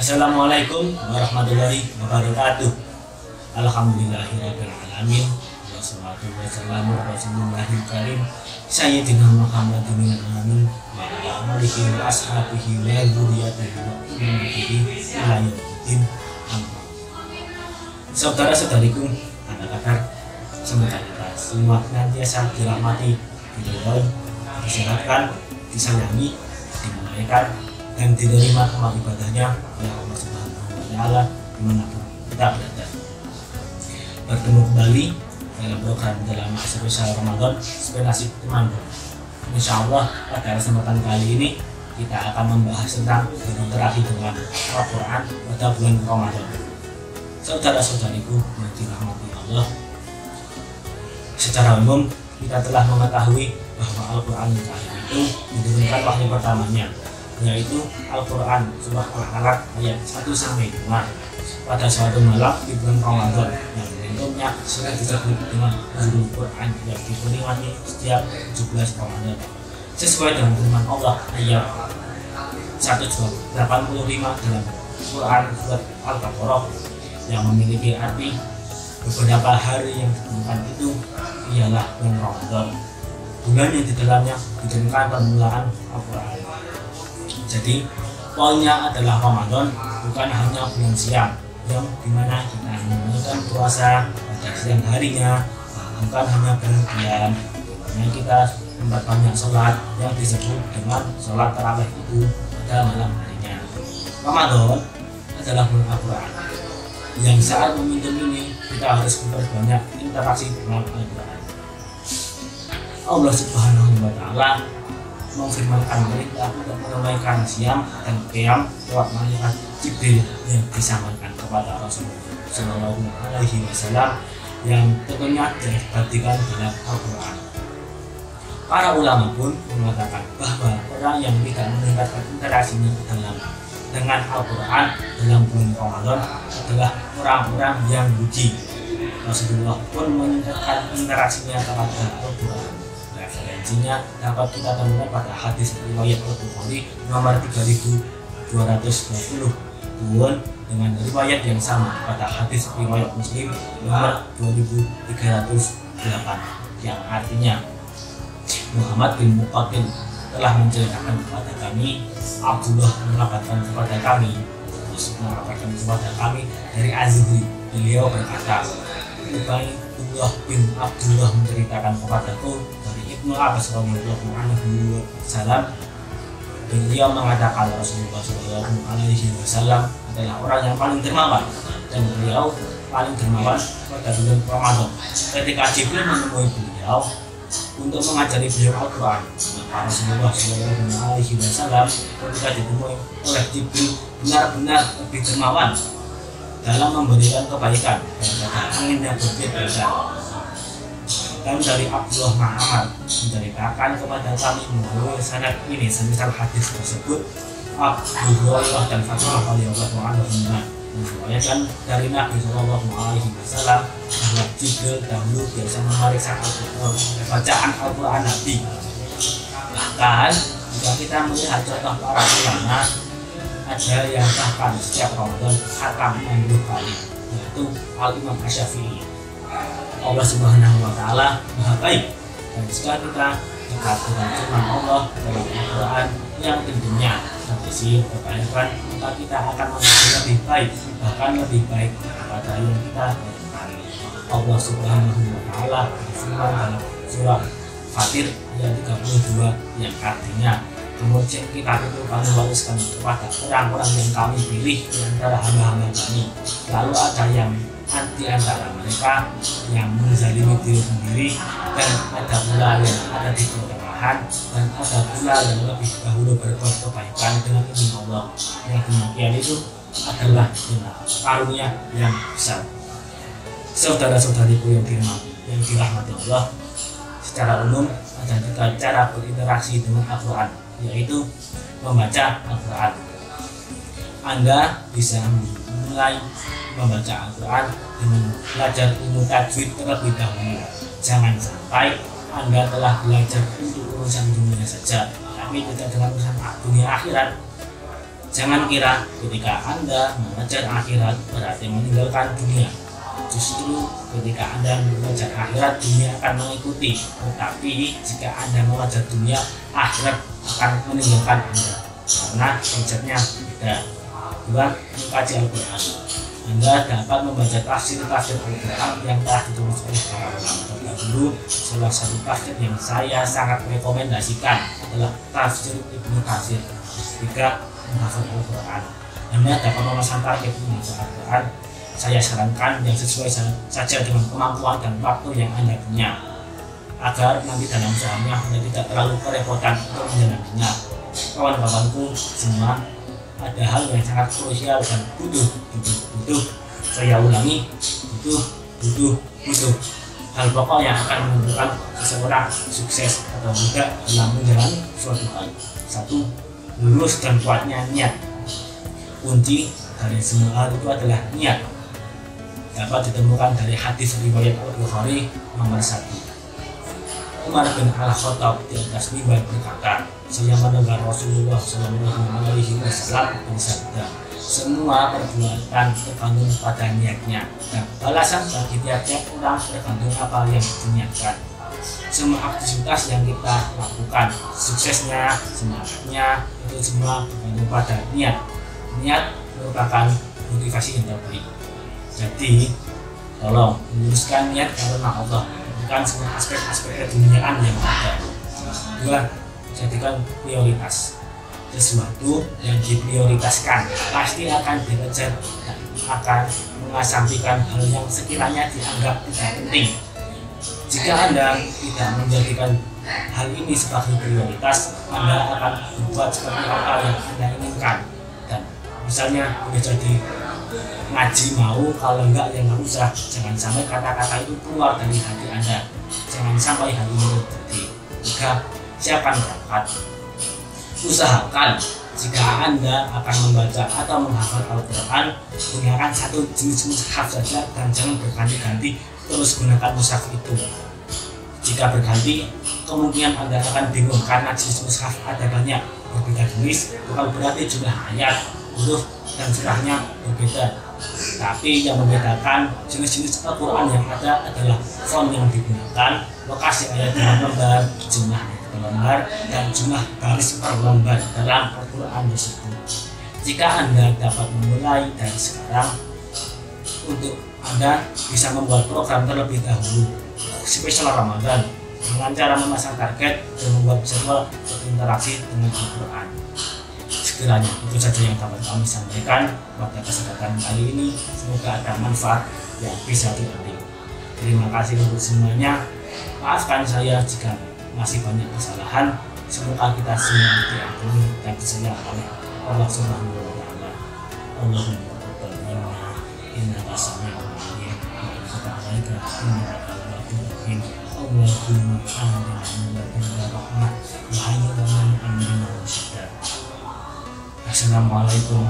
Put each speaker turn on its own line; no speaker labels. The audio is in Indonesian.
Assalamualaikum warahmatullahi wabarakatuh. Alhamdulillahirabbil alamin. Wassalatu wassalamu ala rasulillahil karim sayyidina Muhammadin amin wa ala alihi wa ashabihi wa dzurriyyatihi wa ummatihi ila yaumil amin. Saudara-saudariku, anak-anak, semoga kita semua senantiasa dirahmati, diridhoi, disehatkan, disayangi, dimuliakan, dan diterima amal ibadahnya oleh Allah Subhanahu wa Ta'ala dimanapun kita berada. Bertemu kembali dalam program dalam spesial Ramadan Inspirasi Teman. Insya Allah pada kesempatan kali ini kita akan membahas tentang berinteraksi dengan Al-Quran pada bulan Ramadan. Saudara-saudariku yang dirahmati Allah, secara umum kita telah mengetahui bahwa Al-Quran itu diturunkan wahyu pertamanya, yaitu Al-Quran surah Al-Alaq ayat 1-5 pada suatu malam di bulan Ramadan, yang bentuknya sering disebut dengan Nuzulul Quran yang diperingati setiap 17 Ramadan sesuai dengan firman Allah ayat 185 dalam Quran surat Al-Baqarah yang memiliki arti beberapa hari yang ditentukan itu ialah bulan Ramadan, bulan yang di dalamnya diturunkan permulaan Al-Quran. Jadi poinnya adalah Ramadan bukan hanya bulan siang yang dimana kita menunaikan puasa pada siang harinya, bukan hanya bulan yang kita memperbanyak sholat yang disebut dengan sholat tarawih itu pada malam harinya. Ramadan adalah bulan Al-Quran yang saat momentum ini kita harus memperbanyak interaksi dengan Al-Quran. Allah Subhanahu wa Ta'ala memfirmankan perintah untuk menunaikan siam dan qiyam lewat malaikat Jibril yang disampaikan kepada Rasulullah Shallallahu Alaihi Wasallam yang tentunya diabadikan dalam Al-Quran. Para ulama pun mengatakan bahwa orang yang tidak meningkatkan interaksinya dengan Al-Quran dalam bulan Ramadan adalah orang-orang yang rugi. Rasulullah pun meningkatkan interaksinya kepada Al-Quran. Referensinya dapat kita temukan pada hadis riwayat Al-Bukhari nomor 3220 pun dengan riwayat yang sama pada hadis riwayat Muslim nomor 2308 yang artinya Muhammad bin Muqatil telah menceritakan kepada kami, Abdullah mengabarkan kepada kami, terus mengabarkan kepada kami dari Az-Zuhri, beliau berkata, Ubaidullah bin Abdullah menceritakan kepadaku dari Ibnu Abbas radhiyallahu anhu salam, beliau mengatakan Rasulullah Shallallahu Alaihi Wasallam adalah orang yang paling dermawan, dan beliau paling dermawan pada bulan Ramadan. Ketika Jibril menemui beliau untuk mengajari beliau Al-Quran, maka Rasulullah Shallallahu Alaihi Wasallam ketika ditemui oleh Jibril benar-benar lebih dermawan dalam memberikan kebaikan dan pada angin yang berbeda. Dan dari Abdullah Muhammad menceritakan kepada kami melalui sanad ini semisal hadis tersebut, Abu Hurairah dan Fatimah radhiyallahu anhuma meriwayatkan dari Nabi Shallallahu Alaihi Wasallam bahwa Jibril dahulu biasa memeriksa bacaan Al-Quran Nabi. Bahkan jika kita melihat contoh para ulama, ada yang bahkan setiap Ramadan khatam 60 kali, yaitu Al-Imam Asy-Syafi'i. Allah Subhanahu wa Ta'ala Maha Baik, dan jika kita dekat dengan firman Allah dalam Al-Quran yang tentunya berisi kebaikan, maka kita akan menjadi lebih baik, bahkan lebih baik daripada yang kita lakukan. Allah Subhanahu wa Ta'ala berfirman dalam surah Fatir ayat 32 yang artinya, kemudian kita itu kami wariskan kepada orang-orang yang kami pilih di antara hamba-hamba kami. Lalu ada yang di antara mereka yang menzalimi diri sendiri, dan ada pula yang ada di pertengahan, dan ada pula yang lebih dahulu berbuat kebaikan dengan izin Allah. Yang demikian itu adalah karunia yang besar. Saudara-saudariku yang dirahmati Allah, secara umum ada tiga cara berinteraksi dengan Al-Quran, yaitu membaca Al-Quran. Anda bisa mulai membaca Al-Quran dengan belajar ilmu tajwid terlebih dahulu. Jangan sampai Anda telah belajar untuk urusan dunia saja, tapi tidak dengan urusan dunia akhirat. Jangan kira ketika Anda mengejar akhirat berarti meninggalkan dunia. Justru ketika Anda mengejar akhirat, dunia akan mengikuti. Tetapi jika Anda mengejar dunia, akhirat akan meninggalkan Anda. Karena konsepnya beda. Dua, mengkaji Al-Quran. Anda dapat membaca tafsir-tafsir Al-Quran yang telah ditulis oleh para ulama terdahulu. Salah satu tafsir yang saya sangat rekomendasikan adalah tafsir Ibnu Katsir. Tiga, menghafal Al-Quran. Anda dapat memesan target menghafal Al-Quran. Saya sarankan yang sesuai saja dengan kemampuan dan waktu yang Anda punya, agar nanti dalam usahanya Anda tidak terlalu kerepotan untuk menjalaninya. Kawan-kawanku semua, ada hal yang sangat krusial dan butuh. Saya ulangi, butuh. Hal pokok yang akan menentukan seseorang sukses atau tidak dalam menjalani suatu hal. Satu, lurus dan kuatnya niat. Kunci dari semua hal itu adalah niat. Dapat ditemukan dari hadis riwayat Al-Bukhari nomor 1. Umar bin Al-Khattab di atas mimbar berkata, saya mendengar Rasulullah SAW bersabda, semua perbuatan tergantung pada niatnya, dan balasan bagi tiap-tiap orang tergantung apa yang diniatkan. Semua aktivitas yang kita lakukan, suksesnya, semangatnya, itu semua tergantung pada niat. Niat merupakan motivasi yang terbaik. Jadi, tolong luruskan niat karena Allah, bukan semua aspek-aspek keduniaan yang ada. Dua, jadikan prioritas. Sesuatu yang diprioritaskan pasti akan dikejar dan akan mengesampingkan hal yang sekiranya dianggap tidak penting. Jika Anda tidak menjadikan hal ini sebagai prioritas, Anda akan berbuat seperti apa yang Anda inginkan. Dan misalnya boleh jadi ngaji mau, kalau enggak ya nggak usah. Jangan sampai kata-kata itu keluar dari hati Anda. Jangan sampai hal ini terjadi. Jika siapkan berangkat, usahakan jika Anda akan membaca atau menghafal Al-Quran, gunakan satu jenis mushaf saja dan jangan berganti-ganti terus gunakan mushaf itu. Jika berganti, kemungkinan Anda akan bingung karena jenis mushaf ada banyak berbeda jenis, bukan berarti jumlah ayat, huruf, dan surahnya berbeda. Tapi yang membedakan jenis-jenis Al-Quran yang ada adalah font yang digunakan, lokasi ayat dalam lembar, jumlah lembar, dan jumlah baris per lembar dalam Al-Quran tersebut. Jika Anda dapat memulai dari sekarang, untuk Anda bisa membuat program terlebih dahulu spesial Ramadan dengan cara memasang target dan membuat jadwal berinteraksi dengan Al-Quran. Sekiranya itu saja yang dapat kami sampaikan pada kesempatan kali ini. Semoga ada manfaat yang bisa diambil. Terima kasih untuk semuanya. Maafkan saya jika masih banyak kesalahan. Semoga kita semua diampuni dan disayang oleh Allah Subhanahu wa Ta'ala. Allahumma taqabbal minna innaka sami'un 'alim wa tub 'alaina innaka tawwabur rahim. Allahumma atina min ladunka rahmah wa hayyi lana min amrina rashada. Assalamualaikum